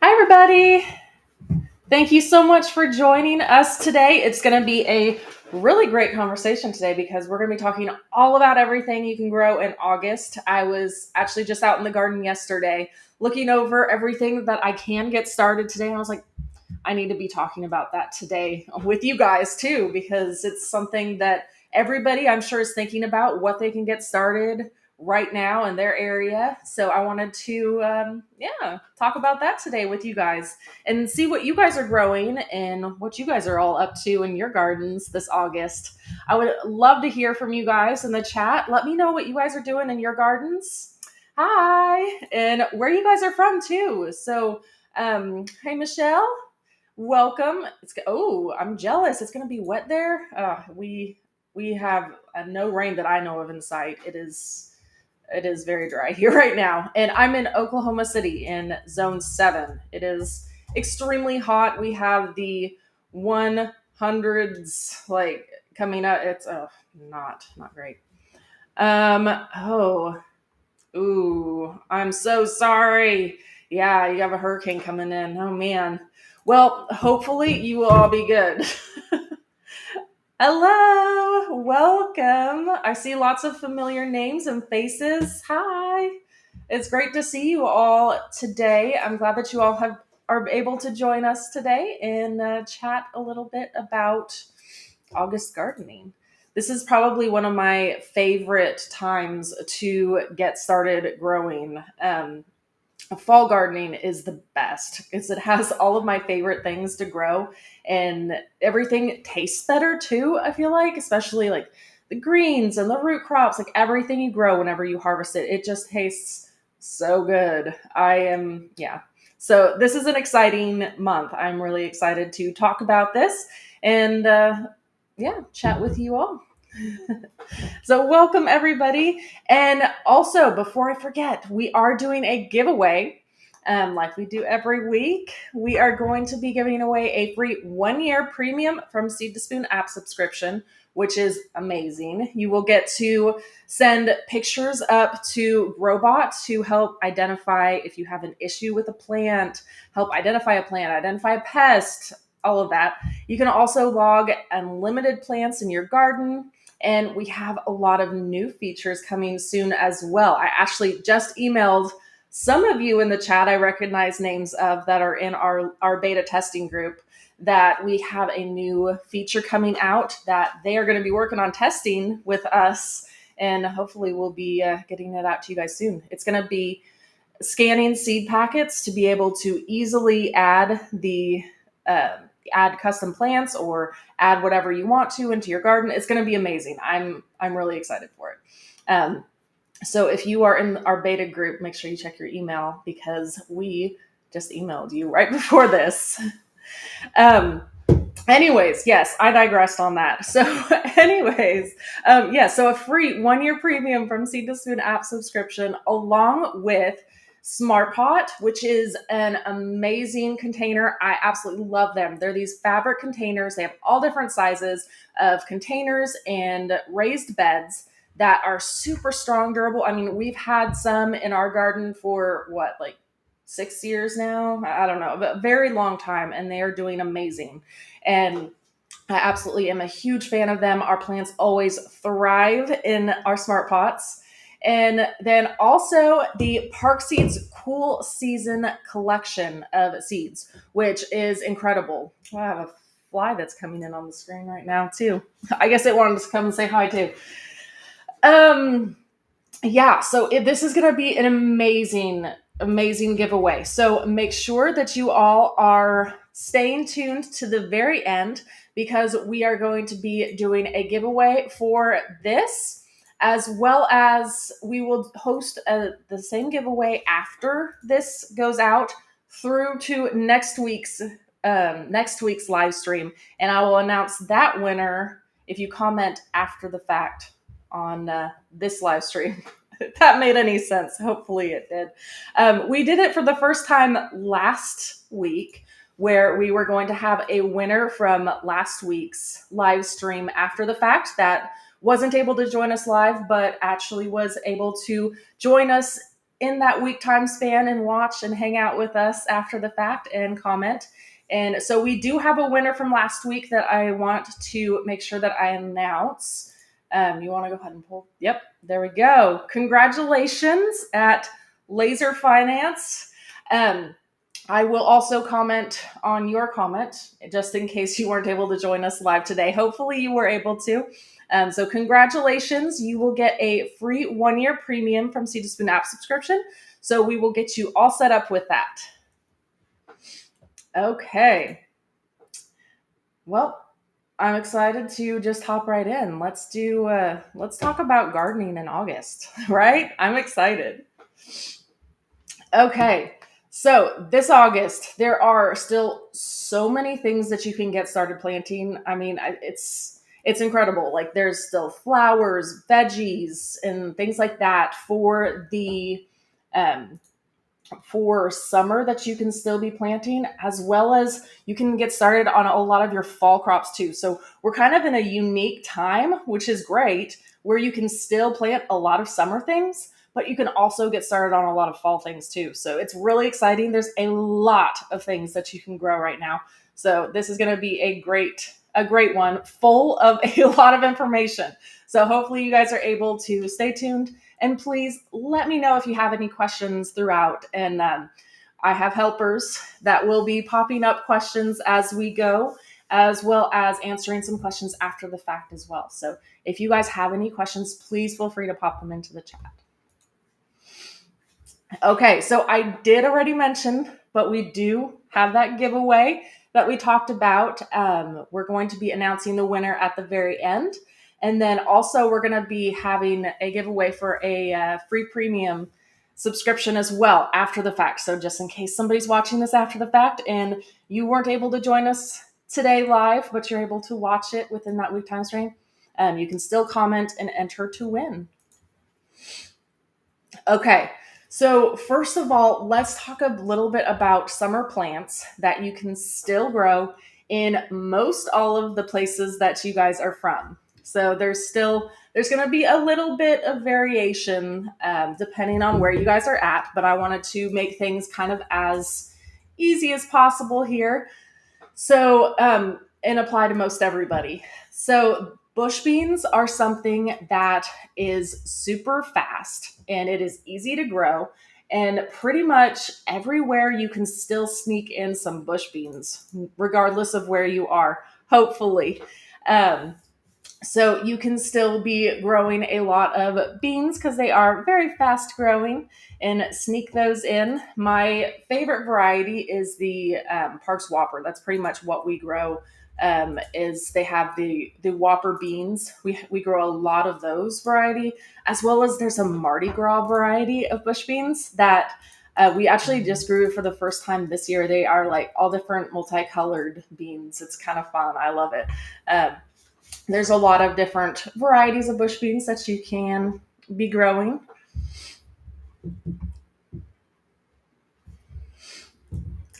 Hi, everybody. Thank you so much for joining us today. It's going to be a really great conversation today because we're going to be talking all about everything you can grow in August. I was actually just out in the garden yesterday looking over everything that I can get started today. And I was like, I need to be talking about that today with you guys too, because it's something that everybody I'm sure is thinking about what they can get started right now in their area. So I wanted to, talk about that today with you guys and see what you guys are growing and what you guys are all up to in your gardens this August. I would love to hear from you guys in the chat. Let me know what you guys are doing in your gardens. Hi, and where you guys are from too. So, hey, Michelle. Welcome. I'm jealous. It's gonna be wet there. We have no rain that I know of in sight. It is very dry here right now, and I'm in Oklahoma City in Zone 7. It is extremely hot. We have the 100s like coming up. It's not great. Oh, ooh, I'm so sorry. Yeah, you have a hurricane coming in. Oh man. Well, hopefully you will all be good. Hello, welcome. I see lots of familiar names and faces. Hi. It's great to see you all today. I'm glad that you all are able to join us today and chat a little bit about August gardening. This is probably one of my favorite times to get started growing. Fall gardening is the best because it has all of my favorite things to grow and everything tastes better too. I feel like, especially like the greens and the root crops, like everything you grow whenever you harvest it, it just tastes so good. Yeah. So this is an exciting month. I'm really excited to talk about this and chat with you all. So, welcome everybody. And also, before I forget, we are doing a giveaway. Like we do every week, we are going to be giving away a free 1 year premium from Seed to Spoon app subscription, which is amazing. You will get to send pictures up to Growbot to help identify if you have an issue with a plant, help identify a plant, identify a pest, all of that. You can also log unlimited plants in your garden. And we have a lot of new features coming soon as well. I actually just emailed some of you in the chat I recognize names of that are in our beta testing group that we have a new feature coming out that they are going to be working on testing with us. And hopefully we'll be getting it out to you guys soon. It's going to be scanning seed packets to be able to easily add custom plants or add whatever you want to into your garden. It's going to be amazing. I'm really excited for it. So if you are in our beta group, make sure you check your email because we just emailed you right before this. Anyways, yes, I digressed on that. So so a free 1 year premium from Seed to Spoon app subscription along with Smart Pot, which is an amazing container. I absolutely love them. They're these fabric containers. They have all different sizes of containers and raised beds that are super strong, durable. I mean, we've had some in our garden for like 6 years now? I don't know, but a very long time, and they are doing amazing. And I absolutely am a huge fan of them. Our plants always thrive in our smart pots. And then also the Park Seeds Cool Season collection of seeds, which is incredible. I have a fly that's coming in on the screen right now too. I guess it wanted to come and say hi too. This is going to be an amazing giveaway. So make sure that you all are staying tuned to the very end because we are going to be doing a giveaway for this, as well as we will host the same giveaway after this goes out through to next week's live stream, and I will announce that winner if you comment after the fact on this live stream. If that made any sense. Hopefully it did. We did it for the first time last week, where we were going to have a winner from last week's live stream after the fact that wasn't able to join us live, but actually was able to join us in that week time span and watch and hang out with us after the fact and comment. And so we do have a winner from last week that I want to make sure that I announce. You want to go ahead and pull? Yep, there we go. Congratulations at Laser Finance. I will also comment on your comment just in case you weren't able to join us live today. Hopefully, you were able to. So, congratulations. You will get a free 1-year premium from Seed to Spoon app subscription. So, we will get you all set up with that. Okay. Well, I'm excited to just hop right in. Let's talk about gardening in August, right? I'm excited. Okay. So this August, there are still so many things that you can get started planting. I mean, it's incredible. Like there's still flowers, veggies, and things like that um, for summer that you can still be planting, as well as you can get started on a lot of your fall crops too. So we're kind of in a unique time, which is great, where you can still plant a lot of summer things, but you can also get started on a lot of fall things too. So it's really exciting. There's a lot of things that you can grow right now. So this is going to be a great one, full of a lot of information. So hopefully you guys are able to stay tuned. And please let me know if you have any questions throughout. And I have helpers that will be popping up questions as we go, as well as answering some questions after the fact as well. So if you guys have any questions, please feel free to pop them into the chat. Okay, so I did already mention, but we do have that giveaway that we talked about. We're going to be announcing the winner at the very end. And then also we're going to be having a giveaway for a free premium subscription as well after the fact. So just in case somebody's watching this after the fact and you weren't able to join us today live, but you're able to watch it within that week time frame, you can still comment and enter to win. Okay. So first of all, let's talk a little bit about summer plants that you can still grow in most all of the places that you guys are from. So there's going to be a little bit of variation depending on where you guys are at, but I wanted to make things kind of as easy as possible here. So and apply to most everybody. So bush beans are something that is super fast and it is easy to grow. And pretty much everywhere you can still sneak in some bush beans, regardless of where you are, hopefully. So you can still be growing a lot of beans because they are very fast growing and sneak those in. My favorite variety is the Parks Whopper. That's pretty much what we grow. Is they have the Whopper beans. We grow a lot of those variety, as well as there's a Mardi Gras variety of bush beans that we actually just grew for the first time this year. They are like all different multicolored beans. It's kind of fun. I love it. There's a lot of different varieties of bush beans that you can be growing.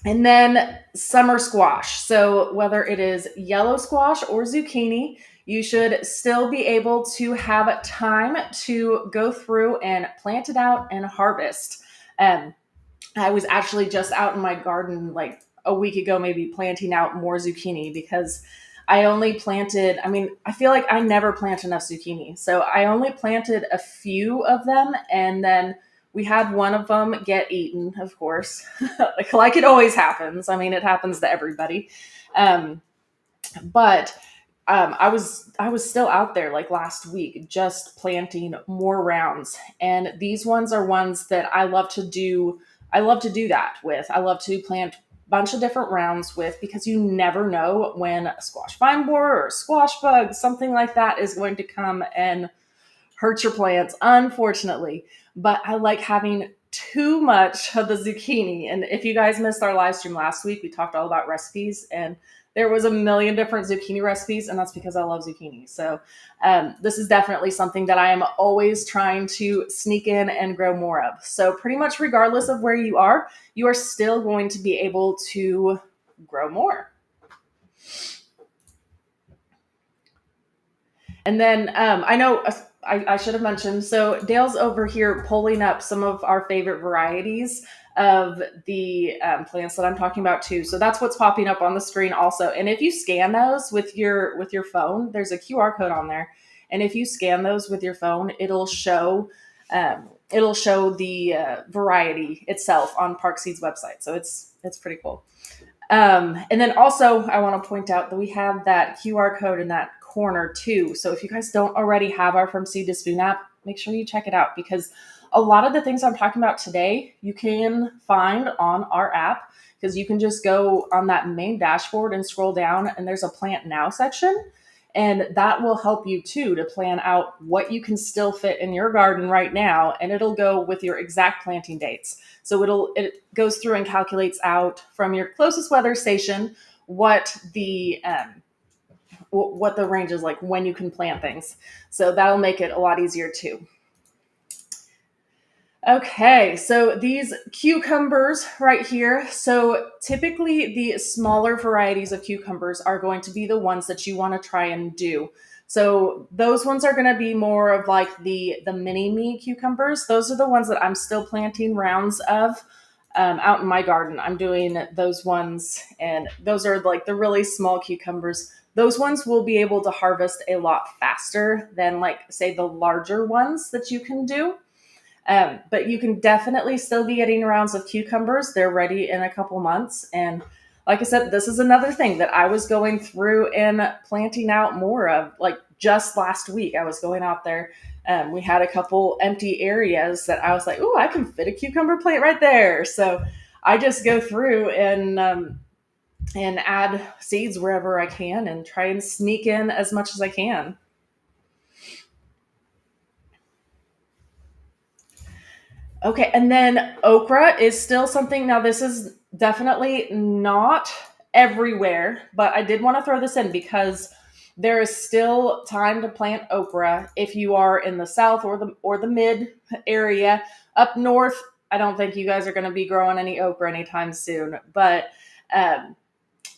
And then summer squash. So whether it is yellow squash or zucchini, you should still be able to have time to go through and plant it out and harvest. I was actually just out in my garden like a week ago, maybe planting out more zucchini because I feel like I never plant enough zucchini. So I only planted a few of them, and then we had one of them get eaten, of course, like it always happens. I mean, it happens to everybody. Um, but I was still out there like last week, just planting more rounds, and these ones are ones that I love to do. I love to do that with. I love to plant bunch of different rounds with because you never know when a squash vine borer or a squash bug, something like that, is going to come and hurt your plants, unfortunately. But I like having too much of the zucchini. And if you guys missed our live stream last week, we talked all about recipes, and there was a million different zucchini recipes, and that's because I love zucchini. So this is definitely something that I am always trying to sneak in and grow more of. So pretty much regardless of where you are still going to be able to grow more. And then I know I should have mentioned. So Dale's over here pulling up some of our favorite varieties of the plants that I'm talking about too. So that's what's popping up on the screen also. And if you scan those with your phone, there's a QR code on there. And if you scan those with your phone, it'll show the variety itself on Park Seed's website. So it's pretty cool. And then also, I want to point out that we have that QR code in that corner too. So if you guys don't already have our From Seed to Spoon app, make sure you check it out, because a lot of the things I'm talking about today, you can find on our app, because you can just go on that main dashboard and scroll down, and there's a Plant Now section. And that will help you too to plan out what you can still fit in your garden right now. And it'll go with your exact planting dates. So it goes through and calculates out from your closest weather station what the range is like, when you can plant things. So that'll make it a lot easier too. Okay, so these cucumbers right here. So typically the smaller varieties of cucumbers are going to be the ones that you want to try and do. So those ones are going to be more of like the mini me cucumbers. Those are the ones that I'm still planting rounds of out in my garden. I'm doing those ones, and those are like the really small cucumbers. Those ones will be able to harvest a lot faster than, like, say, the larger ones that you can do. But you can definitely still be getting rounds of cucumbers. They're ready in a couple months. And like I said, this is another thing that I was going through and planting out more of. Like just last week, I was going out there. We had a couple empty areas that I was like, "Oh, I can fit a cucumber plant right there." So I just go through and add seeds wherever I can and try and sneak in as much as I can. Okay, and then okra is still something. Now, this is definitely not everywhere, but I did want to throw this in because there is still time to plant okra if you are in the south or the mid area. Up north, I don't think you guys are going to be growing any okra anytime soon, but um,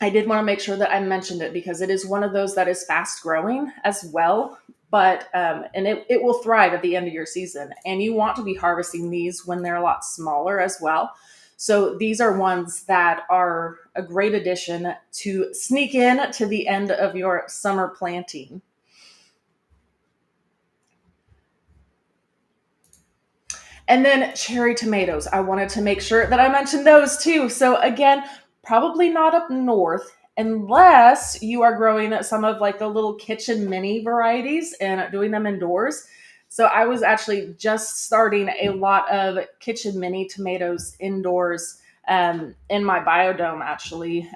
I did want to make sure that I mentioned it because it is one of those that is fast growing as well. But and it will thrive at the end of your season, and you want to be harvesting these when they're a lot smaller as well. So these are ones that are a great addition to sneak in to the end of your summer planting. And then cherry tomatoes. I wanted to make sure that I mentioned those too. So again, probably not up north unless you are growing some of like the little kitchen mini varieties and doing them indoors. So I was actually just starting a lot of kitchen mini tomatoes indoors in my biodome actually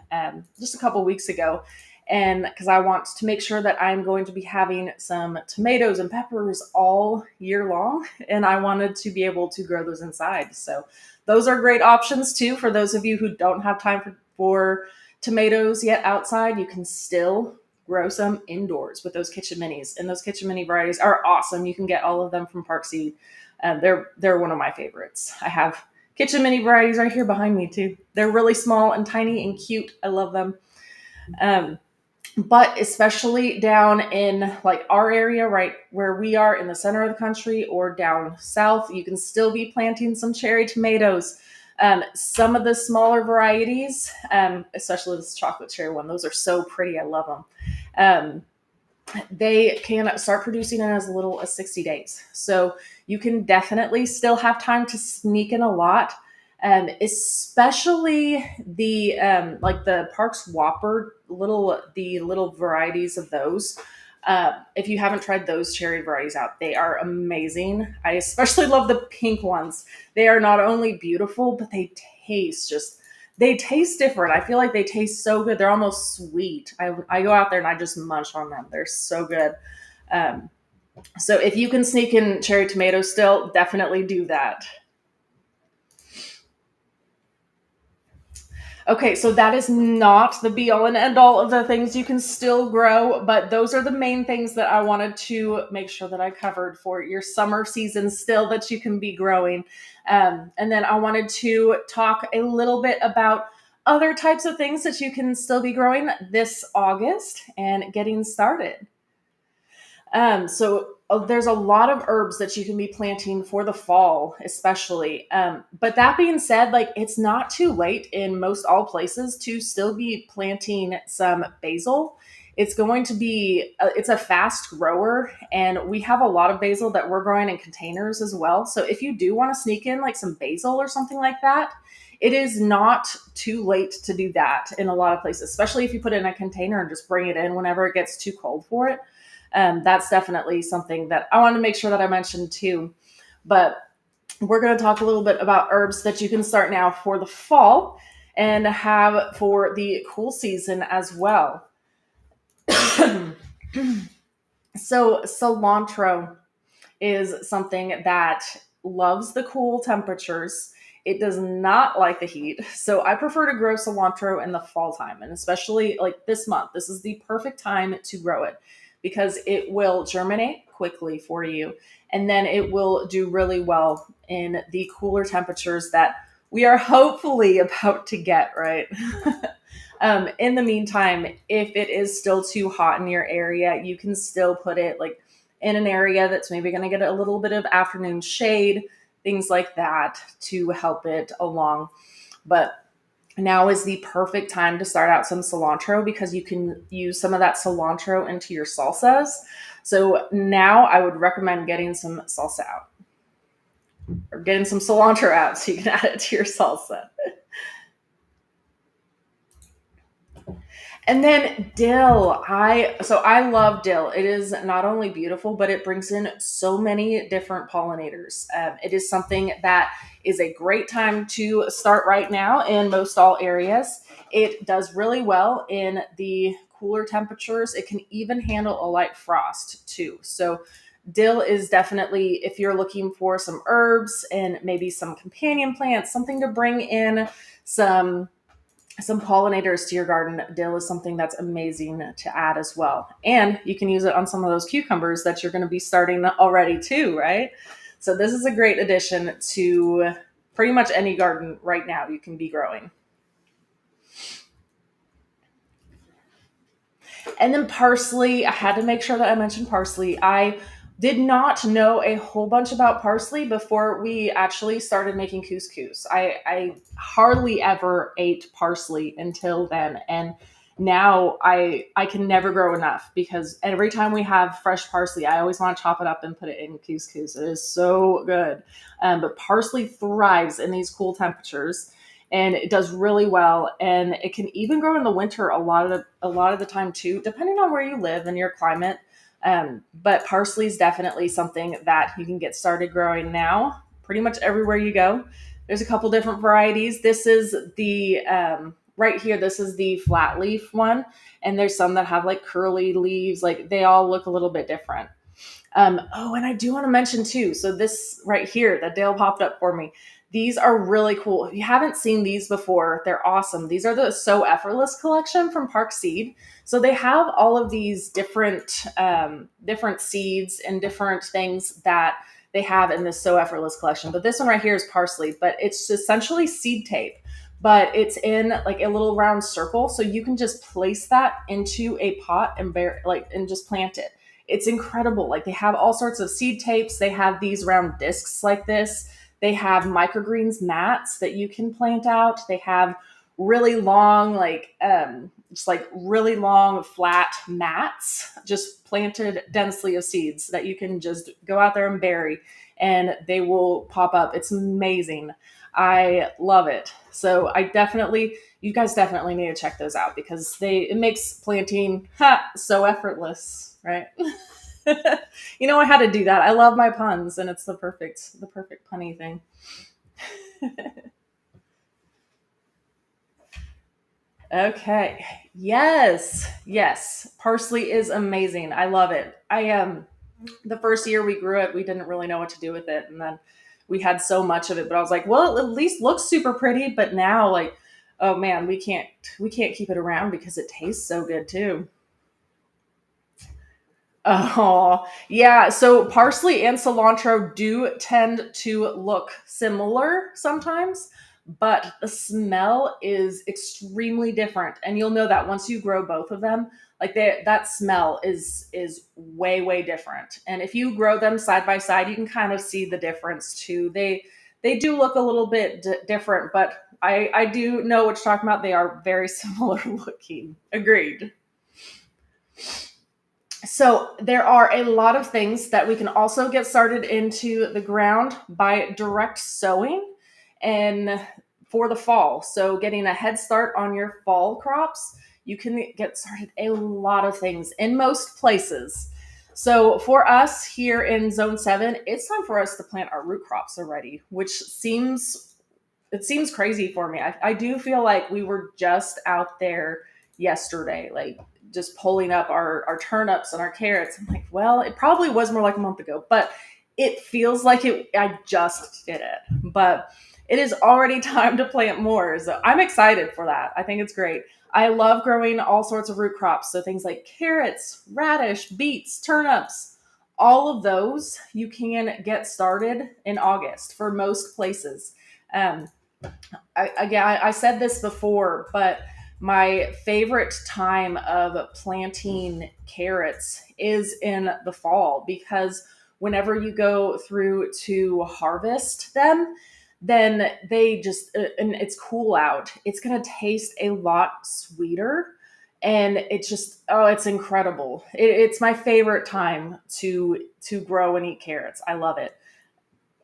just a couple weeks ago. And because I want to make sure that I'm going to be having some tomatoes and peppers all year long, and I wanted to be able to grow those inside. So those are great options too for those of you who don't have time for tomatoes yet outside. You can still grow some indoors with those kitchen minis, and those kitchen mini varieties are awesome. You can get all of them from Park Seed. They're one of my favorites. I have kitchen mini varieties right here behind me too. They're really small and tiny and cute. I love them. Um, but especially down in like our area, right where we are in the center of the country or down south, you can still be planting some cherry tomatoes. Some of the smaller varieties, especially this chocolate cherry one, those are so pretty. I love them. They can start producing in as little as 60 days. So you can definitely still have time to sneak in a lot. Especially the like the Parks Whopper the little varieties of those. If you haven't tried those cherry varieties out, they are amazing. I especially love the pink ones. They are not only beautiful, but they taste different. I feel like they taste so good. They're almost sweet. I go out there and I just munch on them. They're so good. Um, so if you can sneak in cherry tomatoes still, definitely do that. Okay, so that is not the be all and end all of the things you can still grow, but those are the main things that I wanted to make sure that I covered for your summer season still that you can be growing. And then I wanted to talk a little bit about other types of things that you can still be growing this August and getting started. So there's a lot of herbs that you can be planting for the fall, especially. But that being said, like it's not too late in most all places to still be planting some basil. It's going to be, it's a fast grower, and we have a lot of basil that we're growing in containers as well. So if you do want to sneak in like some basil or something like that, it is not too late to do that in a lot of places, especially if you put it in a container and just bring it in whenever it gets too cold for it. That's definitely something that I want to make sure that I mentioned too. But we're going to talk a little bit about herbs that you can start now for the fall and have for the cool season as well. So, cilantro is something that loves the cool temperatures. It does not like the heat. So I prefer to grow cilantro in the fall time, and especially like this month. This is the perfect time to grow it because it will germinate quickly for you, and then it will do really well in the cooler temperatures that we are hopefully about to get, right? In the meantime, if it is still too hot in your area, you can still put it like in an area that's maybe going to get a little bit of afternoon shade, things like that to help it along. But now is the perfect time to start out some cilantro because you can use some of that cilantro into your salsas. So now I would recommend getting some salsa out or getting some cilantro out so you can add it to your salsa. And then dill. I love dill. It is not only beautiful, but it brings in so many different pollinators. It is something that is a great time to start right now in most all areas. It does really well in the cooler temperatures. It can even handle a light frost too. So dill is definitely, if you're looking for some herbs and maybe some companion plants, something to bring in some pollinators to your garden, dill is something that's amazing to add as well. And you can use it on some of those cucumbers that you're going to be starting already too, right? So this is a great addition to pretty much any garden right now you can be growing. And then parsley, I had to make sure that I mentioned parsley. I did not know a whole bunch about parsley before we actually started making couscous. I hardly ever ate parsley until then. And now I can never grow enough because every time we have fresh parsley, I always want to chop it up and put it in couscous. It is so good. But parsley thrives in these cool temperatures and it does really well, and it can even grow in the winter a lot of the time too, depending on where you live and your climate. But parsley is definitely something that you can get started growing now pretty much everywhere you go. There's a couple different varieties. This is the right here, this is the flat leaf one, and there's some that have like curly leaves. Like they all look a little bit different. Oh, and I do want to mention too. So this right here, that Dale popped up for me. These are really cool. If you haven't seen these before, they're awesome. These are the So Effortless collection from Park Seed. So they have all of these different seeds and different things that they have in this So Effortless collection. But this one right here is parsley, but it's essentially seed tape. But it's in like a little round circle, so you can just place that into a pot and and just plant it. It's incredible. Like they have all sorts of seed tapes. They have these round discs like this. They have microgreens mats that you can plant out. They have really long, just like really long flat mats, just planted densely of seeds that you can just go out there and bury and they will pop up. It's amazing. I love it. So you guys definitely need to check those out because it makes planting so effortless, right? You know, I had to do that. I love my puns, and it's the perfect punny thing. Okay. Yes. Yes. Parsley is amazing. I love it. The first year we grew it, we didn't really know what to do with it, and then we had so much of it. But I was like, well, it at least looks super pretty. But now, like, oh man, we can't keep it around because it tastes so good too. Oh, yeah. So parsley and cilantro do tend to look similar sometimes, but the smell is extremely different. And you'll know that once you grow both of them, like that smell is way different. And if you grow them side by side, you can kind of see the difference too. They do look a little bit different, but I do know what you're talking about. They are very similar looking. Agreed. So there are a lot of things that we can also get started into the ground by direct sowing and for the fall. So getting a head start on your fall crops, you can get started a lot of things in most places. So for us here in zone 7, it's time for us to plant our root crops already, which seems crazy for me. I do feel like we were just out there yesterday, like just pulling up our turnips and our carrots. I'm like, well, it probably was more like a month ago, but it feels like I just did it. But it is already time to plant more. So I'm excited for that. I think it's great. I love growing all sorts of root crops. So things like carrots, radish, beets, turnips, all of those you can get started in August for most places. Um, I said this before, but my favorite time of planting carrots is in the fall because whenever you go through to harvest them, then and it's cool out. It's going to taste a lot sweeter. And it's just, oh, it's incredible. It's my favorite time to grow and eat carrots. I love it.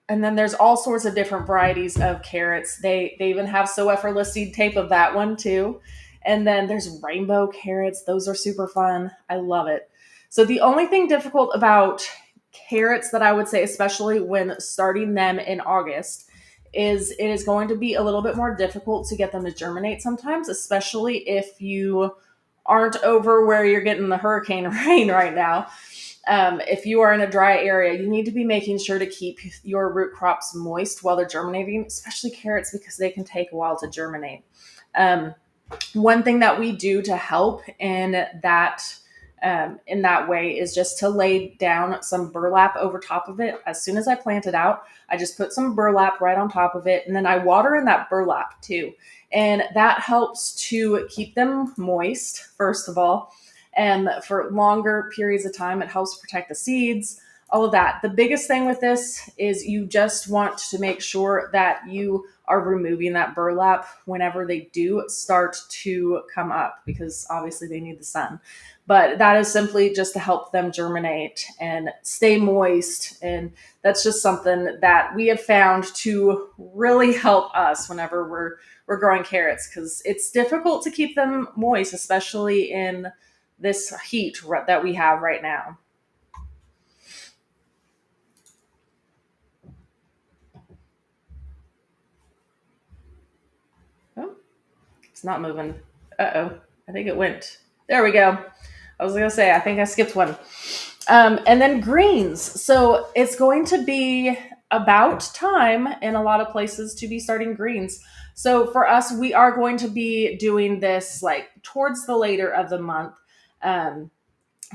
And then there's all sorts of different varieties of carrots. They even have so effortless seed tape of that one too. And then there's rainbow carrots. Those are super fun. I love it. So the only thing difficult about carrots that I would say, especially when starting them in August, is it is going to be a little bit more difficult to get them to germinate sometimes, especially if you aren't over where you're getting the hurricane rain right now. If you are in a dry area, you need to be making sure to keep your root crops moist while they're germinating, especially carrots, because they can take a while to germinate. Um, One thing that we do to help in that way is just to lay down some burlap over top of it. As soon as I plant it out, I just put some burlap right on top of it, and then I water in that burlap too. And that helps to keep them moist, first of all. And for longer periods of time, it helps protect the seeds, all of that. The biggest thing with this is you just want to make sure that you are removing that burlap whenever they do start to come up, because obviously they need the sun. But that is simply just to help them germinate and stay moist. And that's just something that we have found to really help us whenever we're growing carrots, because it's difficult to keep them moist, especially in this heat that we have right now. Oh, it's not moving. Uh-oh. I think it went. There we go. I was going to say, I think I skipped one. And then greens. So it's going to be about time in a lot of places to be starting greens. So for us, we are going to be doing this like towards the later of the month. Um,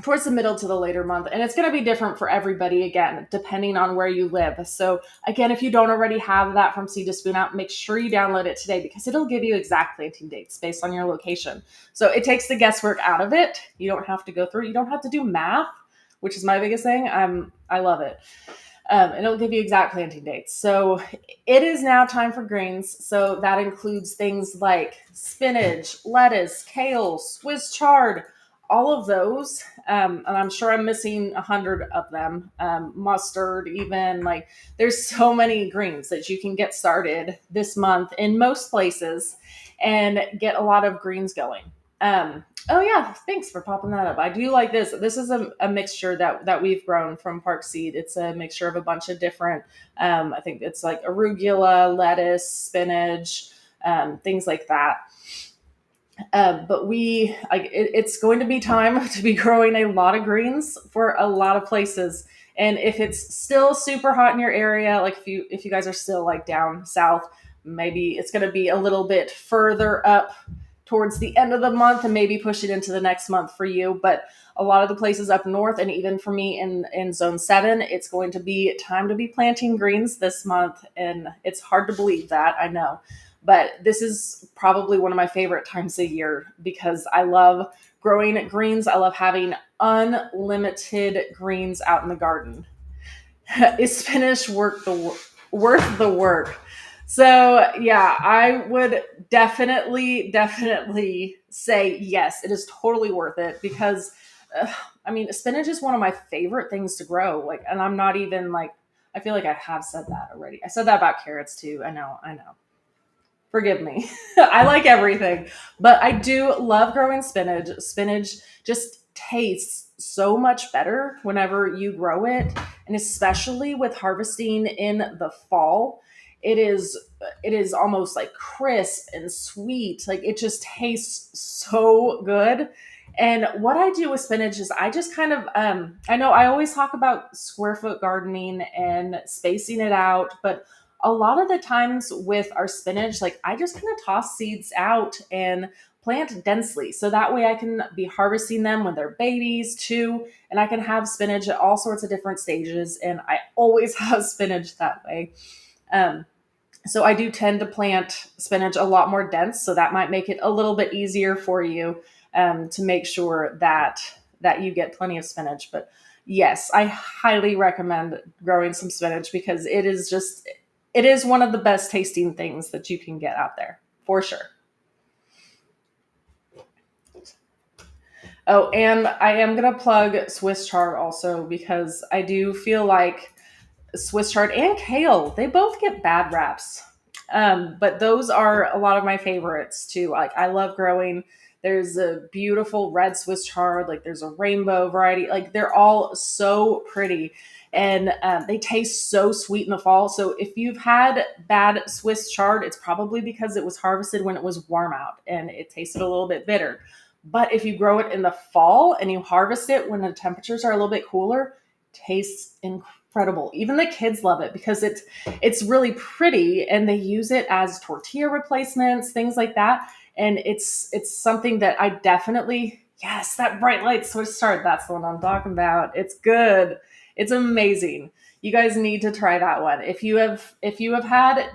Towards the middle to the later month, and it's going to be different for everybody again depending on where you live. So again, if you don't already have that from Seed to Spoon Out, make sure you download it today, because it'll give you exact planting dates based on your location. So it takes the guesswork out of it. You don't have to go through it. You don't have to do math, which is my biggest thing. I love it. And it'll give you exact planting dates. So it is now time for greens. So that includes things like spinach, lettuce, kale, Swiss chard, all of those. And I'm sure I'm missing 100 of them. Mustard, even, like, there's so many greens that you can get started this month in most places and get a lot of greens going. Oh yeah, thanks for popping that up. I do like this. This is a mixture that we've grown from Park Seed. It's a mixture of a bunch of different. I think it's like arugula, lettuce, spinach, things like that. But it's going to be time to be growing a lot of greens for a lot of places. And if it's still super hot in your area, like if you guys are still like down south, maybe it's going to be a little bit further up towards the end of the month and maybe push it into the next month for you. But a lot of the places up north, and even for me in zone 7, it's going to be time to be planting greens this month. And it's hard to believe that, I know. But this is probably one of my favorite times of year because I love growing greens. I love having unlimited greens out in the garden. Is spinach worth the work? So yeah, I would definitely say yes. It is totally worth it because, uh, I mean, spinach is one of my favorite things to grow. Like, and I'm not even like, I feel like I have said that already. I said that about carrots too. I know. Forgive me. I like everything, but I do love growing spinach. Spinach just tastes so much better whenever you grow it, and especially with harvesting in the fall. It is it is almost like crisp and sweet. Like it just tastes so good. And what I do with spinach is I just kind of I know I always talk about square foot gardening and spacing it out, but a lot of the times with our spinach, like I just kind of toss seeds out and plant densely. So that way I can be harvesting them when they're babies too. And I can have spinach at all sorts of different stages. And I always have spinach that way. Um, so I do tend to plant spinach a lot more dense. So that might make it a little bit easier for you to make sure that you get plenty of spinach. But yes, I highly recommend growing some spinach because it is one of the best tasting things that you can get out there for sure. Oh, and I am going to plug Swiss chard also because I do feel like Swiss chard and kale, they both get bad raps. But those are a lot of my favorites too. Like I love growing. There's a beautiful red Swiss chard, like there's a rainbow variety. Like they're all so pretty and they taste so sweet in the fall. So if you've had bad Swiss chard, it's probably because it was harvested when it was warm out and it tasted a little bit bitter. But if you grow it in the fall and you harvest it when the temperatures are a little bit cooler, tastes incredible. Even the kids love it because it's really pretty and they use it as tortilla replacements, things like that. And it's something that I definitely yes, that bright light Swiss chard, that's the one I'm talking about. It's good. It's amazing. You guys need to try that one. If you have had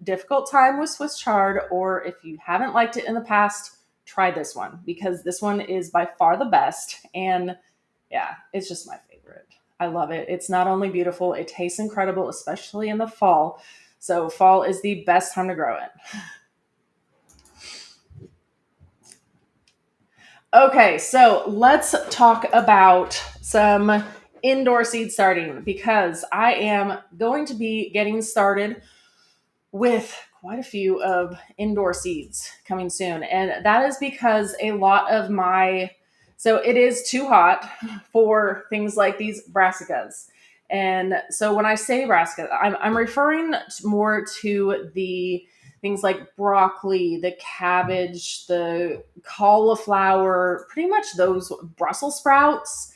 difficult time with Swiss chard or if you haven't liked it in the past, try this one because this one is by far the best and yeah, it's just my favorite. I love it. It's not only beautiful, it tastes incredible, especially in the fall. So, fall is the best time to grow it. Okay, so let's talk about some indoor seed starting because I am going to be getting started with quite a few of indoor seeds coming soon. And that is because a lot of my, so it is too hot for things like these brassicas. And so when I say brassica, I'm referring more to the things like broccoli, the cabbage, the cauliflower, pretty much those Brussels sprouts,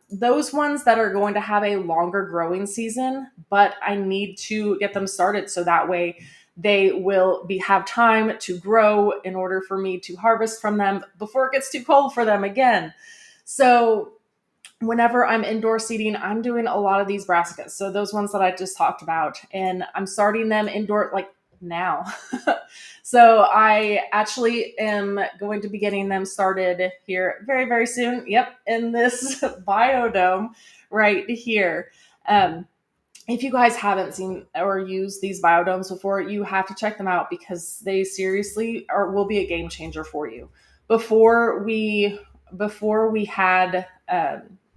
those ones that are going to have a longer growing season, but I need to get them started so that way they will be have time to grow in order for me to harvest from them before it gets too cold for them again. So whenever I'm indoor seeding, I'm doing a lot of these brassicas. So those ones that I just talked about, and I'm starting them indoor like now. So I actually am going to be getting them started here very, very soon. Yep, in this biodome right here. Um, if you guys haven't seen or used these biodomes before, you have to check them out because they seriously are will be a game changer for you. Before we before we had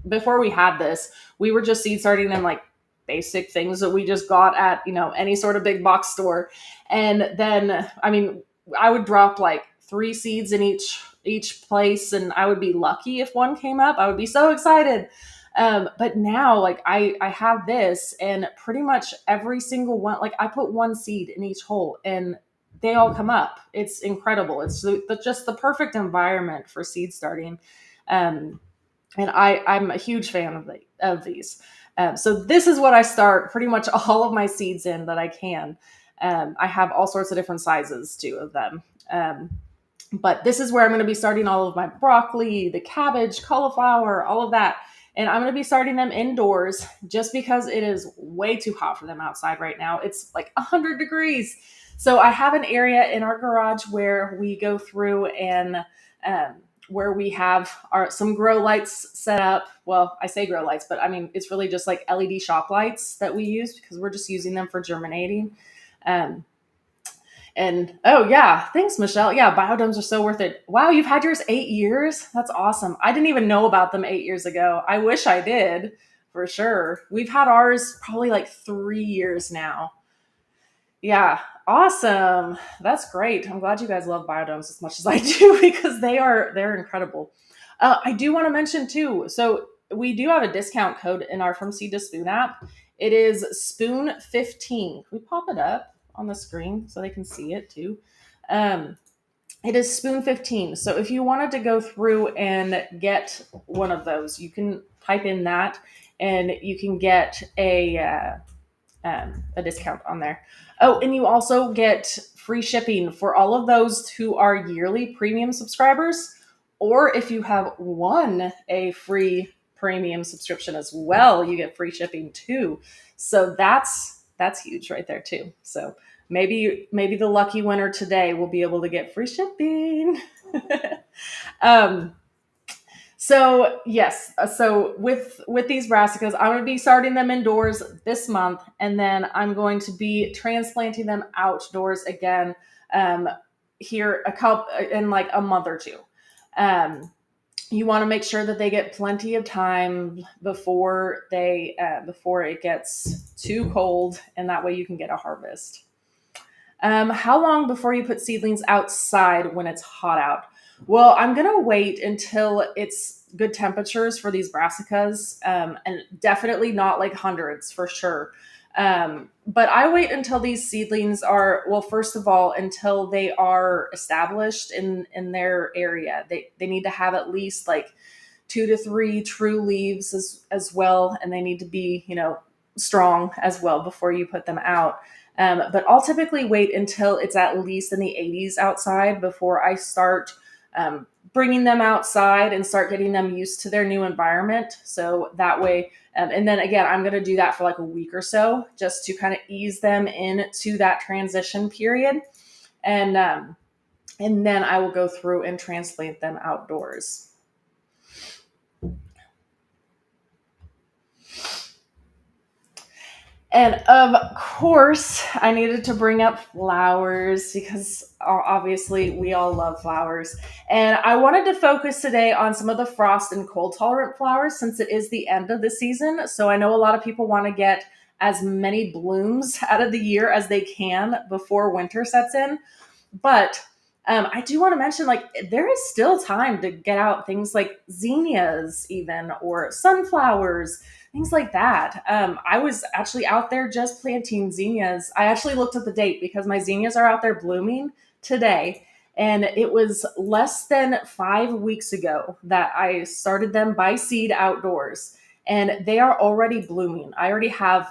before we had this, we were just seed starting them like basic things that we just got at any sort of big box store, and then I mean I would drop like three seeds in each place, and I would be lucky if one came up. I would be so excited. But now, like I have this, and pretty much every single one, like I put one seed in each hole, and they all come up. It's incredible. It's just the perfect environment for seed starting, and I'm a huge fan of these. So this is what I start pretty much all of my seeds in that I can. I have all sorts of different sizes too of them. But this is where I'm going to be starting all of my broccoli, the cabbage, cauliflower, all of that. And I'm going to be starting them indoors just because it is way too hot for them outside right now. It's like 100 degrees. So I have an area in our garage where we go through and um, where we have our some grow lights set up. Well, I say grow lights, but I mean it's really just like LED shop lights that we use because we're just using them for germinating. Um, and oh yeah, thanks Michelle. Yeah, biodomes are so worth it. Wow, you've had yours 8 years. That's awesome. I didn't even know about them 8 years ago. I wish I did for sure. We've had ours probably like 3 years now. Yeah, awesome. That's great. I'm glad you guys love biodomes as much as I do because they're incredible. I do want to mention too. So we do have a discount code in our From Seed to Spoon app. It is Spoon15. Can we pop it up on the screen so they can see it too? Um, it is Spoon15. So if you wanted to go through and get one of those, you can type in that and you can get a discount on there. Oh, and you also get free shipping for all of those who are yearly premium subscribers, or if you have won a free premium subscription as well, you get free shipping too. So that's huge right there too. So maybe the lucky winner today will be able to get free shipping. um, so yes, so with these brassicas, I'm going to be starting them indoors this month, and then I'm going to be transplanting them outdoors again um, here a couple in like a month or two. Um, you want to make sure that they get plenty of time before it gets too cold, and that way you can get a harvest. How long before you put seedlings outside when it's hot out? Well, I'm going to wait until it's good temperatures for these brassicas, and definitely not like hundreds for sure. But I wait until these seedlings are, well, first of all, until they are established in their area. They need to have at least like 2 to 3 true leaves as well, and they need to be, strong as well before you put them out. But I'll typically wait until it's at least in the 80s outside before I start bringing them outside and start getting them used to their new environment. So that way, and then again, I'm going to do that for like a week or so just to kind of ease them into that transition period. And, um, and then I will go through and transplant them outdoors. And of course, I needed to bring up flowers because obviously we all love flowers. And I wanted to focus today on some of the frost and cold tolerant flowers since it is the end of the season. So I know a lot of people want to get as many blooms out of the year as they can before winter sets in. But I do want to mention, like, there is still time to get out things like zinnias, even, or sunflowers, things like that. I was actually out there just planting zinnias. I actually looked at the date because my zinnias are out there blooming today. And it was less than 5 weeks ago that I started them by seed outdoors. And they are already blooming. I already have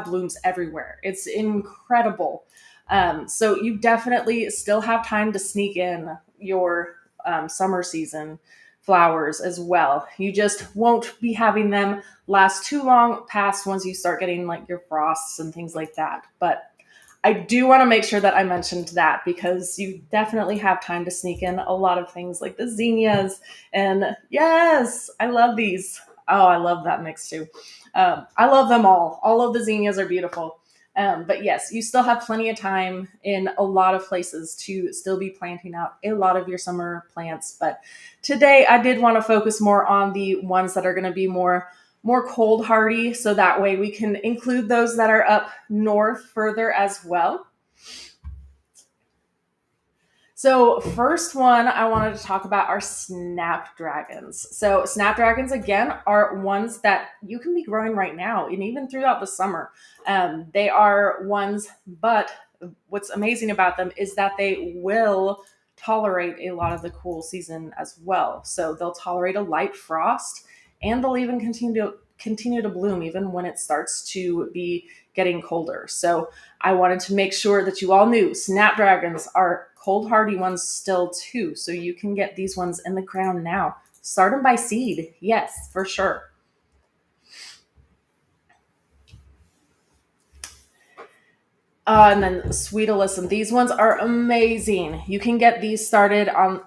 blooms everywhere. It's incredible. So you definitely still have time to sneak in your summer season flowers as well. You just won't be having them last too long past once you start getting like your frosts and things like that. But I do want to make sure that I mentioned that because you definitely have time to sneak in a lot of things like the zinnias. And yes, I love these. Oh, I love that mix too. I love them all. All of the zinnias are beautiful. But yes, you still have plenty of time in a lot of places to still be planting out a lot of your summer plants. But today I did want to focus more on the ones that are going to be more cold hardy. So that way we can include those that are up north further as well. So first one I wanted to talk about are snapdragons. So snapdragons again are ones that you can be growing right now and even throughout the summer. They are ones, but what's amazing about them is that they will tolerate a lot of the cool season as well. So they'll tolerate a light frost and they'll even continue to bloom even when it starts to be getting colder. So I wanted to make sure that you all knew snapdragons are cold hardy ones still too. So you can get these ones in the ground now. Start them by seed. Yes, for sure. And then Sweet Alyssum. These ones are amazing. You can get these started on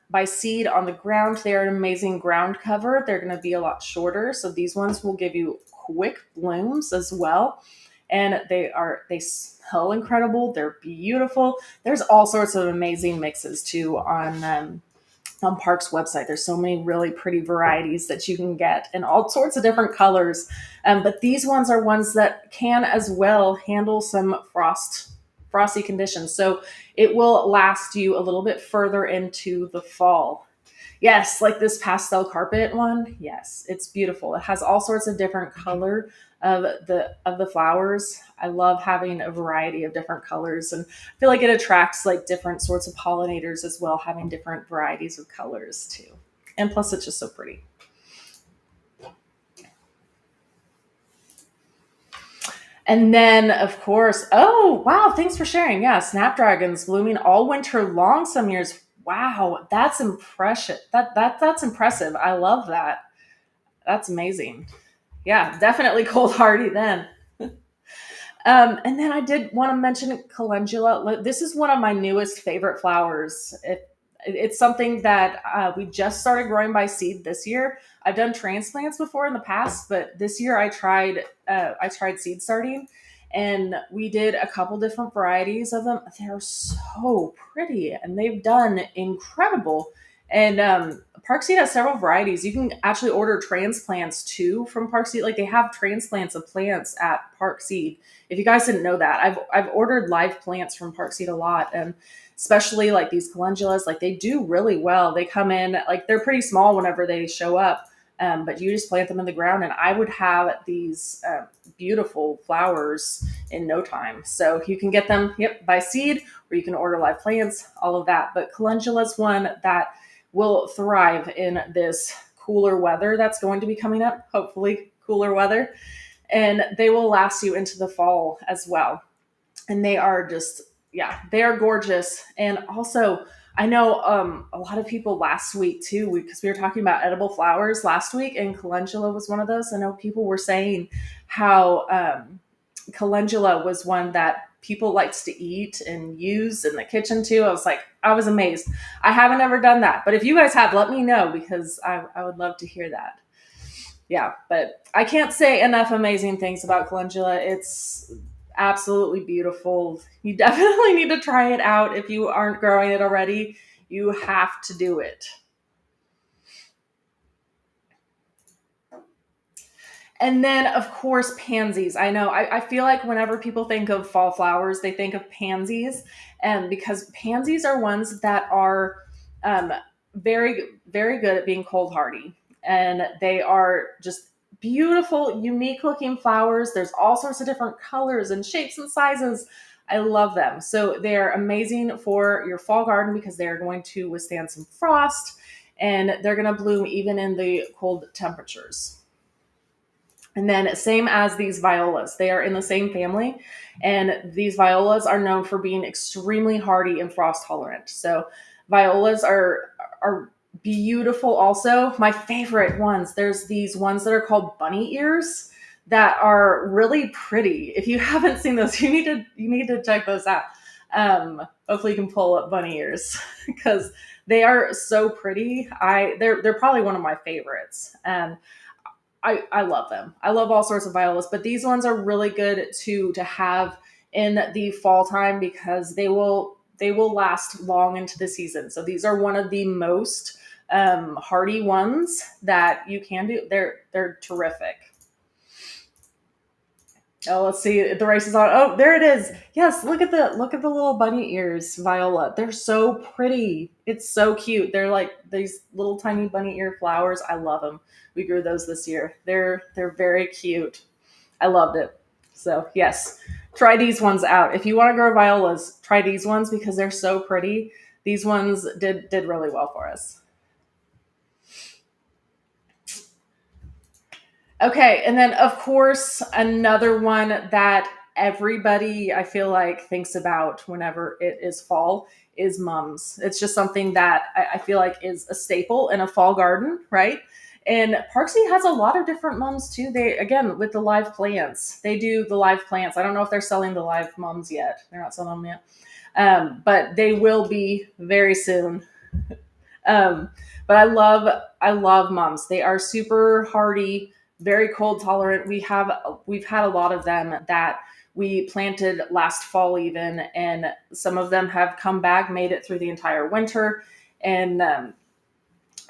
by seed on the ground. They are an amazing ground cover. They're going to be a lot shorter, so these ones will give you quick blooms as well. And they smell incredible. They're beautiful. There's all sorts of amazing mixes too on Park's website. There's so many really pretty varieties that you can get in all sorts of different colors. But these ones are ones that can as well handle some frosty conditions. So it will last you a little bit further into the fall. Yes, like this pastel carpet one. Yes, it's beautiful. It has all sorts of different color of the flowers. I love having a variety of different colors, and I feel like it attracts like different sorts of pollinators as well, having different varieties of colors too. And plus it's just so pretty. And then, of course, oh, wow, thanks for sharing. Yeah, snapdragons blooming all winter long some years. Wow, that's impressive. That's impressive. I love that. That's amazing. Yeah, definitely cold hardy then. And then I did want to mention calendula. This is one of my newest favorite flowers. It's something that we just started growing by seed this year. I've done transplants before in the past, but this year I tried seed starting, and we did a couple different varieties of them. They're so pretty, and they've done incredible. And Parkseed has several varieties. You can actually order transplants too from Parkseed. Like they have transplants of plants at Parkseed. If you guys didn't know that, I've ordered live plants from Parkseed a lot, and especially like these calendulas, like they do really well. They come in like they're pretty small whenever they show up, but you just plant them in the ground, and I would have these beautiful flowers in no time. So you can get them, yep, by seed, or you can order live plants, all of that. But calendula's one that will thrive in this cooler weather that's going to be coming up, hopefully cooler weather, and they will last you into the fall as well. And they are just, yeah, they are gorgeous. And also, I know a lot of people last week too, because we were talking about edible flowers last week, and calendula was one of those. I know people were saying how calendula was one that people likes to eat and use in the kitchen too. I was amazed. I haven't ever done that, but if you guys have, let me know, because I would love to hear that. Yeah, but I can't say enough amazing things about calendula. It's absolutely beautiful. You definitely need to try it out if you aren't growing it already. You have to do it. And then, of course, pansies. I know, I feel like whenever people think of fall flowers, they think of pansies. And because pansies are ones that are um, very, very good at being cold hardy. And they are just beautiful, unique looking flowers. There's all sorts of different colors and shapes and sizes. I love them. So they're amazing for your fall garden because they're going to withstand some frost, and they're going to bloom even in the cold temperatures. And then same as these violas, they are in the same family, and these violas are known for being extremely hardy and frost tolerant. So violas are beautiful also. My favorite ones, there's these ones that are called bunny ears that are really pretty. If you haven't seen those, you need to check those out. Hopefully you can pull up bunny ears because they are so pretty. They're probably one of my favorites. I love them. I love all sorts of violas, but these ones are really good to have in the fall time because they will last long into the season. So these are one of the most hardy ones that you can do. They're terrific. Oh, let's see. The race is on. Oh, there it is. Yes, look at the little bunny ears, Viola. They're so pretty. It's so cute. They're like these little tiny bunny ear flowers. I love them. We grew those this year. They're very cute. I loved it. So yes, try these ones out. If you want to grow violas, try these ones because they're so pretty. These ones did really well for us. Okay, and then of course another one that everybody I feel like thinks about whenever it is fall is mums. It's just something that I feel like is a staple in a fall garden, right? And Parksy has a lot of different mums too. They, again, with the live plants, they do the live plants. I don't know if they're selling the live mums yet. They're not selling them yet. But they will be very soon. Um, but I love mums. They are super hardy, very cold tolerant. We've had a lot of them that we planted last fall even, and some of them have come back, made it through the entire winter, and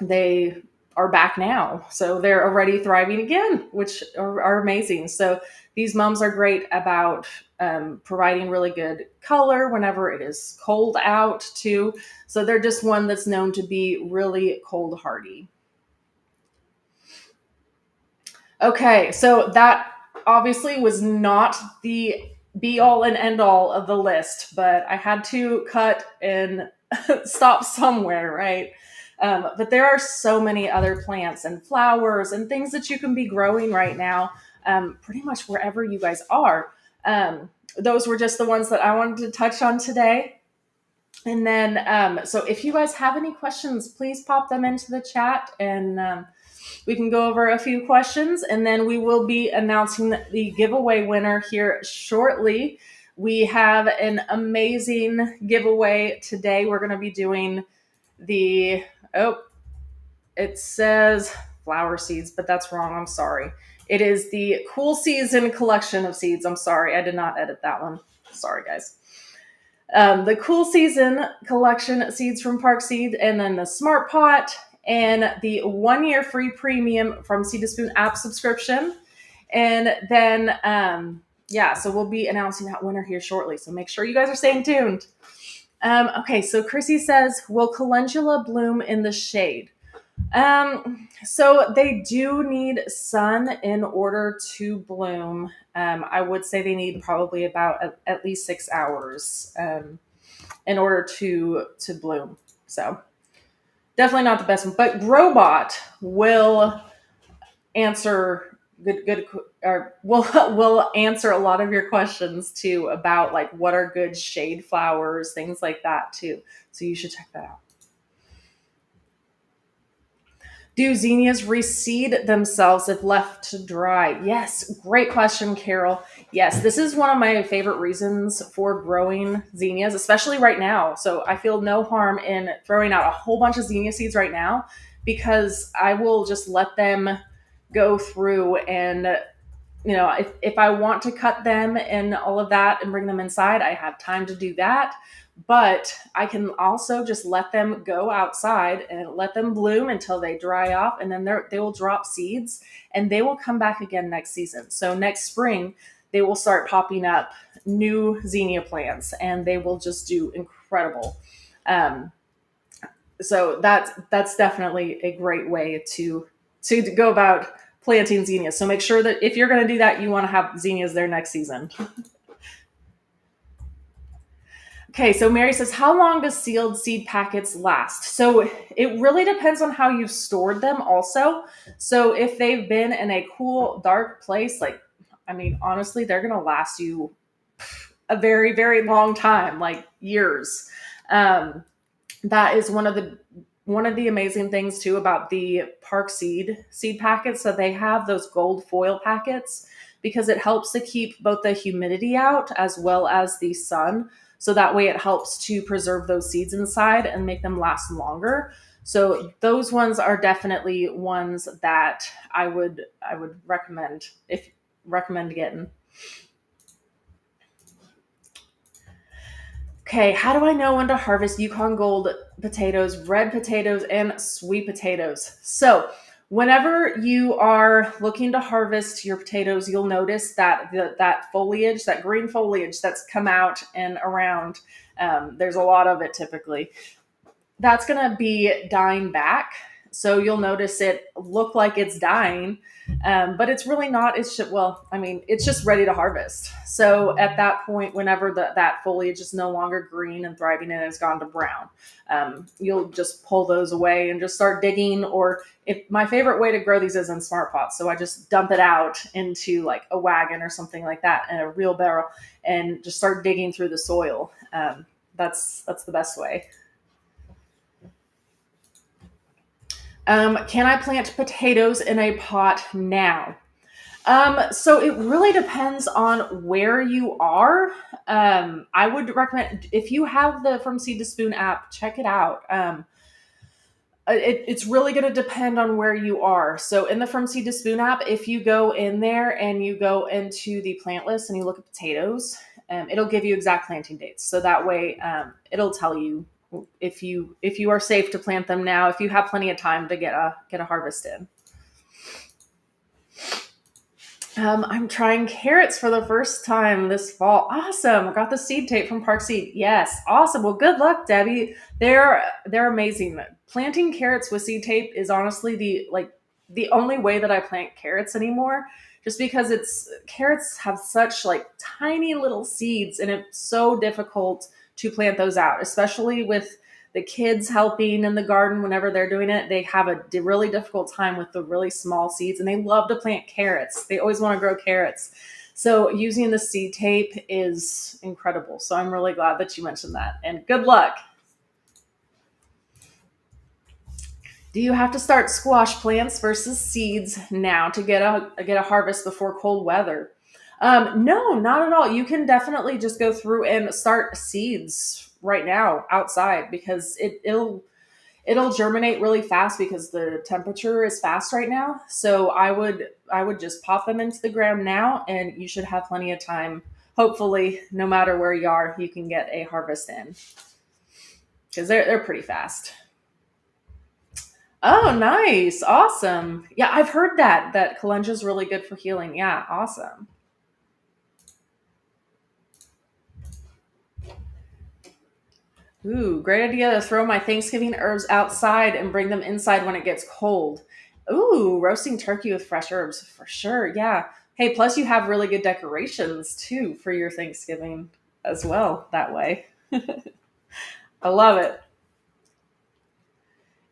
they are back now. So they're already thriving again, which are amazing. So these mums are great about providing really good color whenever it is cold out too. So they're just one that's known to be really cold hardy. Okay, so that obviously was not the be all and end all of the list, but I had to cut and stop somewhere, right? But there are so many other plants and flowers and things that you can be growing right now, pretty much wherever you guys are. Those were just the ones that I wanted to touch on today. And then, so if you guys have any questions, please pop them into the chat, and we can go over a few questions, and then we will be announcing the giveaway winner here shortly. We have an amazing giveaway today. We're going to be doing the, oh, it says flower seeds, but that's wrong. I'm sorry. It is the Cool Season collection of seeds. I'm sorry. I did not edit that one. Sorry, guys. The Cool Season collection seeds from Park Seed, and then the Smart Pot, and the 1 year free premium from Seed to Spoon app subscription. And then, yeah, so we'll be announcing that winner here shortly. So make sure you guys are staying tuned. Okay, so Chrissy says, will calendula bloom in the shade? So they do need sun in order to bloom. I would say they need probably about at least 6 hours in order to bloom. So definitely not the best one, but Growbot will answer good or will answer a lot of your questions too about like what are good shade flowers, things like that too. So you should check that out. Do zinnias reseed themselves if left to dry? Yes, great question, Carol. Yes, this is one of my favorite reasons for growing zinnias, especially right now. So I feel no harm in throwing out a whole bunch of zinnia seeds right now, because I will just let them go through, and if I want to cut them and all of that and bring them inside, I have time to do that. But I can also just let them go outside and let them bloom until they dry off, and then they will drop seeds, and they will come back again next season. So next spring, they will start popping up new zinnia plants, and they will just do incredible. Um, so that's definitely a great way to go about planting zinnias. So make sure that if you're going to do that, you want to have zinnias there next season. Okay, so Mary says, how long does sealed seed packets last? So it really depends on how you've stored them also. So if they've been in a cool, dark place, like, I mean, honestly, they're going to last you a very, very long time, like years. That is one of the amazing things too about the Park seed packets. So they have those gold foil packets because it helps to keep both the humidity out as well as the sun. So that way it helps to preserve those seeds inside and make them last longer. So those ones are definitely ones that I would recommend getting. Okay, how do I know when to harvest Yukon Gold potatoes, red potatoes, and sweet potatoes? So, whenever you are looking to harvest your potatoes, you'll notice that that foliage, that green foliage that's come out and around, there's a lot of it typically. That's going to be dying back. So you'll notice it look like it's dying, but it's really not. It's just, well, I mean, it's just ready to harvest. So at that point, whenever that foliage is no longer green and thriving and has gone to brown, you'll just pull those away and just start digging. Or if my favorite way to grow these is in smart pots. So I just dump it out into like a wagon or something like that in a real barrel and just start digging through the soil. That's the best way. Can I plant potatoes in a pot now? So it really depends on where you are. I would recommend if you have the From Seed to Spoon app, check it out. It's really going to depend on where you are. So in the From Seed to Spoon app, if you go in there and you go into the plant list and you look at potatoes, it'll give you exact planting dates. So that way, it'll tell you if you are safe to plant them now, if you have plenty of time to get a harvest in. I'm trying carrots for the first time this fall. Awesome. I got the seed tape from Park Seed. Yes. Awesome. Well, good luck, Debbie. They're amazing. Planting carrots with seed tape is honestly the only way that I plant carrots anymore. Just because it's carrots have such like tiny little seeds and it's so difficult to plant those out, especially with the kids helping in the garden whenever they're doing it. They have a really difficult time with the really small seeds and they love to plant carrots. They always want to grow carrots. So using the seed tape is incredible. So I'm really glad that you mentioned that, and good luck. Do you have to start squash plants versus seeds now to get a harvest before cold weather? No, not at all. You can definitely just go through and start seeds right now outside because it'll germinate really fast because the temperature is fast right now. So I would just pop them into the ground now, and you should have plenty of time. Hopefully, no matter where you are, you can get a harvest in because they're pretty fast. Oh, nice. Awesome. Yeah, I've heard that calendula is really good for healing. Yeah, awesome. Ooh, great idea to throw my Thanksgiving herbs outside and bring them inside when it gets cold. Ooh, roasting turkey with fresh herbs for sure. Yeah. Hey, plus you have really good decorations too for your Thanksgiving as well that way. I love it.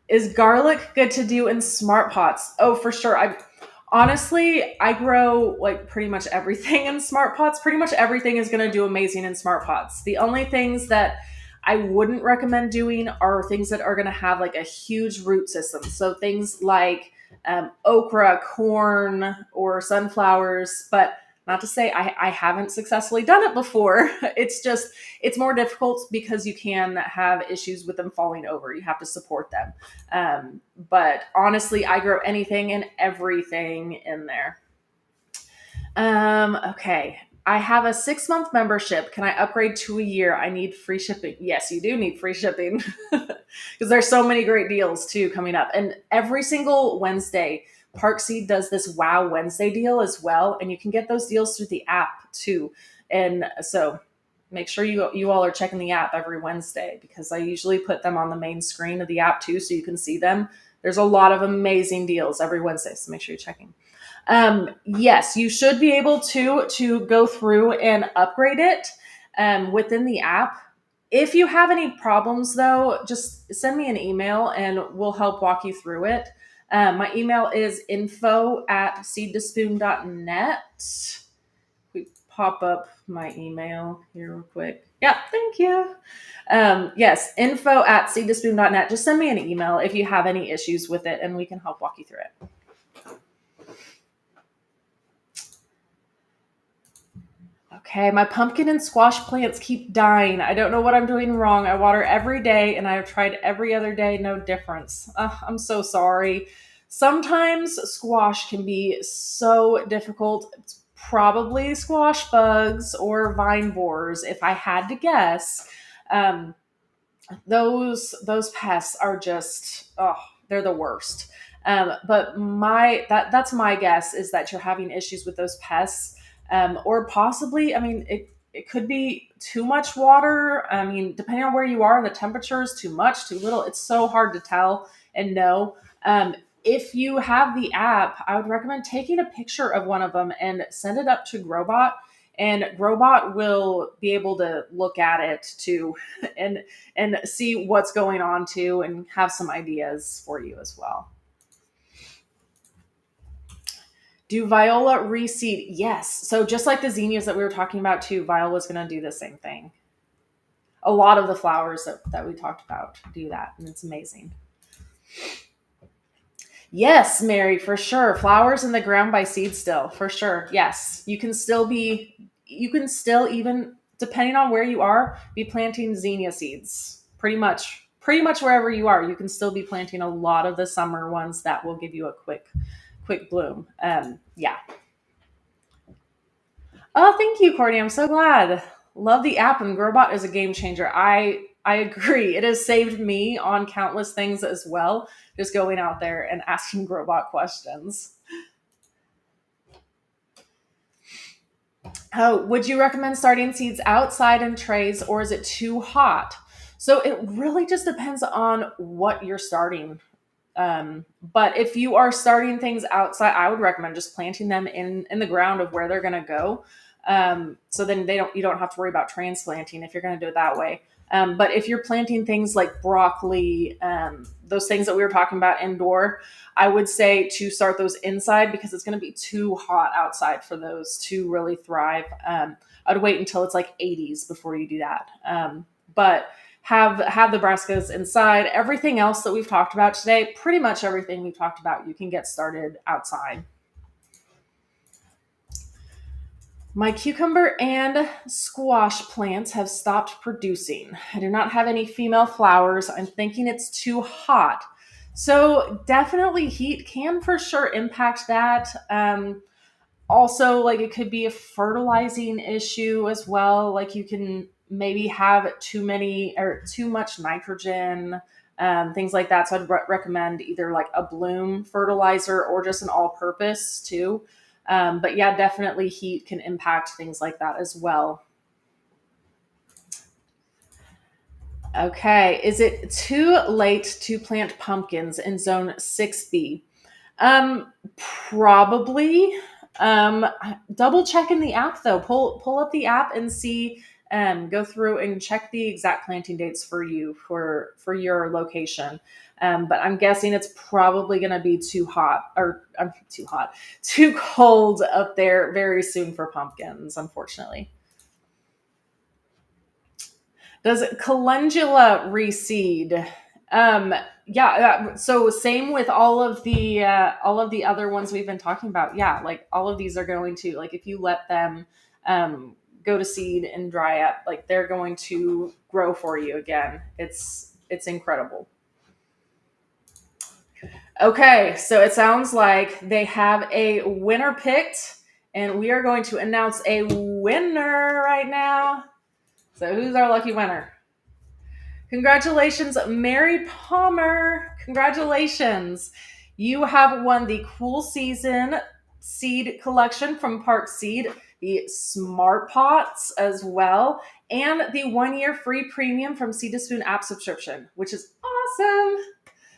Is garlic good to do in smart pots? Oh, for sure. I grow like pretty much everything in smart pots. Pretty much everything is going to do amazing in smart pots. The only things that I wouldn't recommend doing are things that are going to have like a huge root system. So things like okra, corn, or sunflowers. But not to say I haven't successfully done it before. It's more difficult because you can have issues with them falling over. You have to support them. But honestly, I grow anything and everything in there. Okay. I have a 6 month membership. Can I upgrade to a year? I need free shipping. Yes, you do need free shipping because there's so many great deals too coming up. And every single Wednesday, Parkseed does this Wow Wednesday deal as well, and you can get those deals through the app too. And so make sure you all are checking the app every Wednesday because I usually put them on the main screen of the app too, so you can see them. There's a lot of amazing deals every Wednesday, so make sure you're checking. Yes, you should be able to go through and upgrade it within the app. If you have any problems, though, just send me an email and we'll help walk you through it. My email is info@seedtospoon.net. We pop up my email here real quick. Yeah, thank you. Yes, info@seedtospoon.net. Just send me an email if you have any issues with it and we can help walk you through it. Okay, my pumpkin and squash plants keep dying. I don't know what I'm doing wrong. I water every day and I've tried every other day, no difference. I'm so sorry. Sometimes squash can be so difficult. It's probably squash bugs or vine borers, if I had to guess. Um, those pests are just they're the worst. But that's my guess is that you're having issues with those pests, or possibly, I mean, it could be too much water. I mean, depending on where you are and the temperature is too much, too little. It's so hard to tell and know. If you have the app, I would recommend taking a picture of one of them and send it up to Growbot, and Growbot will be able to look at it too and see what's going on too and have some ideas for you as well. Do viola reseed? Yes. So just like the zinnias that we were talking about too, viola is going to do the same thing. A lot of the flowers that we talked about do that, and it's amazing. Yes, Mary, for sure. Flowers in the ground by seed still, for sure. Yes. You can still, even depending on where you are, be planting zinnia seeds. Pretty much wherever you are, you can still be planting a lot of the summer ones that will give you a quick bloom. Yeah. Oh, thank you, Courtney. I'm so glad. Love the app, and Growbot is a game changer. I agree. It has saved me on countless things as well. Just going out there and asking Growbot questions. Oh, would you recommend starting seeds outside in trays, or is it too hot? So it really just depends on what you're starting. But if you are starting things outside, I would recommend just planting them in the ground of where they're going to go. So then you don't have to worry about transplanting if you're going to do it that way. But if you're planting things like broccoli, those things that we were talking about indoor, I would say to start those inside because it's going to be too hot outside for those to really thrive. I'd wait until it's like 80s before you do that. But have the brassicas inside. Everything else that we've talked about today, pretty much everything we've talked about, you can get started outside. My cucumber and squash plants have stopped producing. I do not have any female flowers. I'm thinking it's too hot. So definitely heat can for sure impact that. Also, like it could be a fertilizing issue as well. Like you can maybe have too many or too much nitrogen, things like that. So I'd recommend either like a bloom fertilizer or just an all-purpose too. But yeah, definitely heat can impact things like that as well. Okay, is it too late to plant pumpkins in zone 6B? Probably. Um, Double check in the app though. Pull up the app and see. Go through and check the exact planting dates for you for your location. But I'm guessing it's probably going to be too hot or too hot, too cold up there very soon for pumpkins. Unfortunately. Does calendula reseed? Um, yeah. So same with all of the other ones we've been talking about. Yeah, like all of these are going to like if you let them go to seed and dry up, like they're going to grow for you again. It's incredible. Okay, so it sounds like they have a winner picked, and we are going to announce a winner right now. So who's our lucky winner? Congratulations, Mary Palmer. Congratulations. You have won the Cool Season seed collection from Park Seed, the Smart Pots as well, and the 1 year free premium from Seed to Spoon app subscription, which is awesome.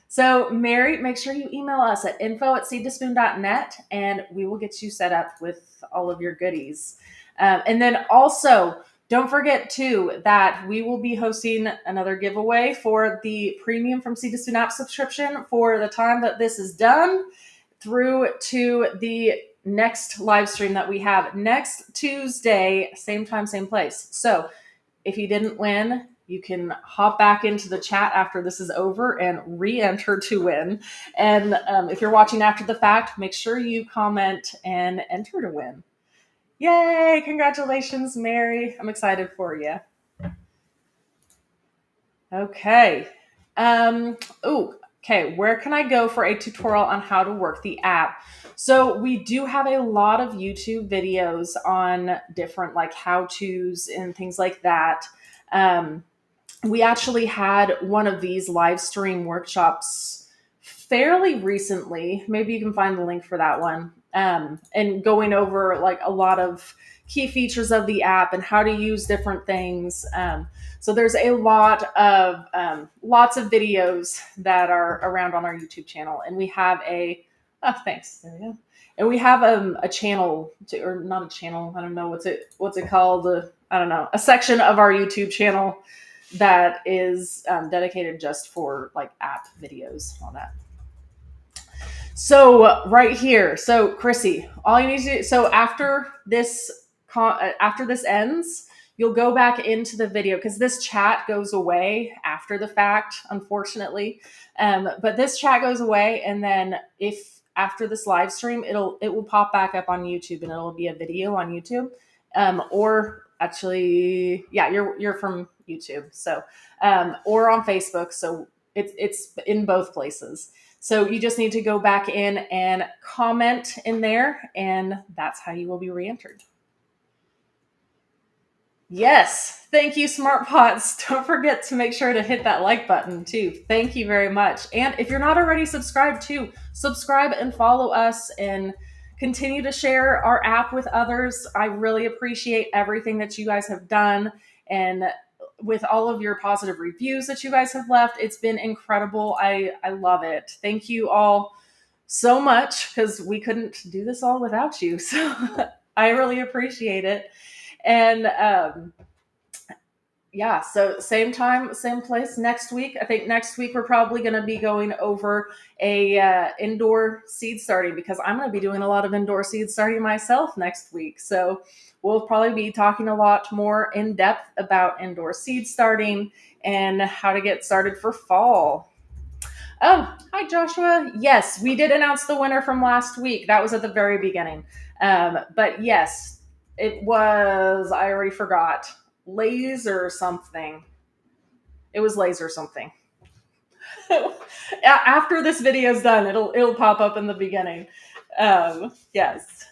So, Mary, make sure you email us at info@seedtospoon.net and we will get you set up with all of your goodies. And then also, don't forget too that we will be hosting another giveaway for the premium from Seed to Spoon app subscription for the time that this is done through to the next live stream that we have next Tuesday, same time, same place. So if you didn't win, you can hop back into the chat after this is over and re-enter to win. And if you're watching after the fact, make sure you comment and enter to win. Yay! Congratulations, Mary. I'm excited for you. Okay. Okay. Where can I go for a tutorial on how to work the app? So we do have a lot of YouTube videos on different like how-tos and things like that. We actually had one of these live stream workshops fairly recently. Maybe you can find the link for that one. And going over like a lot of key features of the app and how to use different things. So there's a lot of lots of videos that are around on our YouTube channel, and we have thanks. There we go. And we have a channel or not a channel. I don't know what's it called. I don't know, a section of our YouTube channel that is dedicated just for like app videos and all that. So right here, so Chrissy, all you need to do. So after this ends, you'll go back into the video because this chat goes away after the fact, unfortunately. But this chat goes away, and then if after this live stream, it will pop back up on YouTube, and it'll be a video on YouTube. Or actually, yeah, you're from YouTube, so or on Facebook. So it's in both places. So you just need to go back in and comment in there, and that's how you will be re-entered. Yes. Thank you, Smart Pots. Don't forget to make sure to hit that like button too. Thank you very much. And if you're not already subscribed too, subscribe and follow us and continue to share our app with others. I really appreciate everything that you guys have done, and with all of your positive reviews that you guys have left. It's been incredible. I love it. Thank you all so much because we couldn't do this all without you. So I really appreciate it. And yeah, so same time, same place next week. I think next week we're probably going to be going over a indoor seed starting because I'm going to be doing a lot of indoor seed starting myself next week. So we'll probably be talking a lot more in depth about indoor seed starting and how to get started for fall. Oh, hi Joshua. Yes, we did announce the winner from last week. That was at the very beginning. But yes, it was, I already forgot. Laser something. It was laser something. After this video is done, it'll pop up in the beginning. Yes.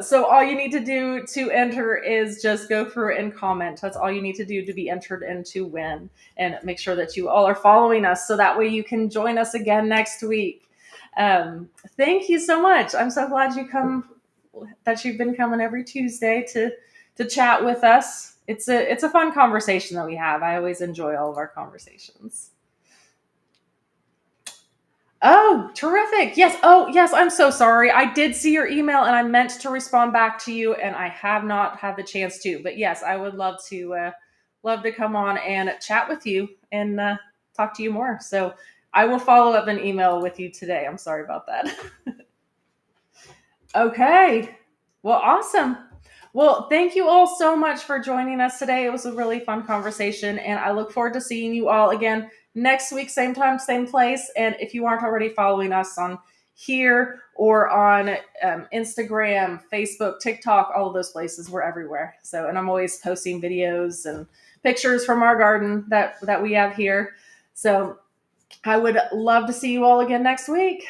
So all you need to do to enter is just go through and comment. That's all you need to do to be entered and to win. And make sure that you all are following us so that way you can join us again next week. Thank you so much. I'm so glad that you've been coming every Tuesday to chat with us. It's a fun conversation that we have. I always enjoy all of our conversations. Oh, terrific. Yes. Oh, yes. I'm so sorry. I did see your email and I meant to respond back to you and I have not had the chance to. But yes, I would love to come on and chat with you and talk to you more. So I will follow up an email with you today. I'm sorry about that. Okay. Well, awesome. Well, thank you all so much for joining us today. It was a really fun conversation, and I look forward to seeing you all again next week, same time, same place. And if you aren't already following us on here or on Instagram, Facebook, TikTok, all of those places, we're everywhere. So, and I'm always posting videos and pictures from our garden that we have here. So I would love to see you all again next week.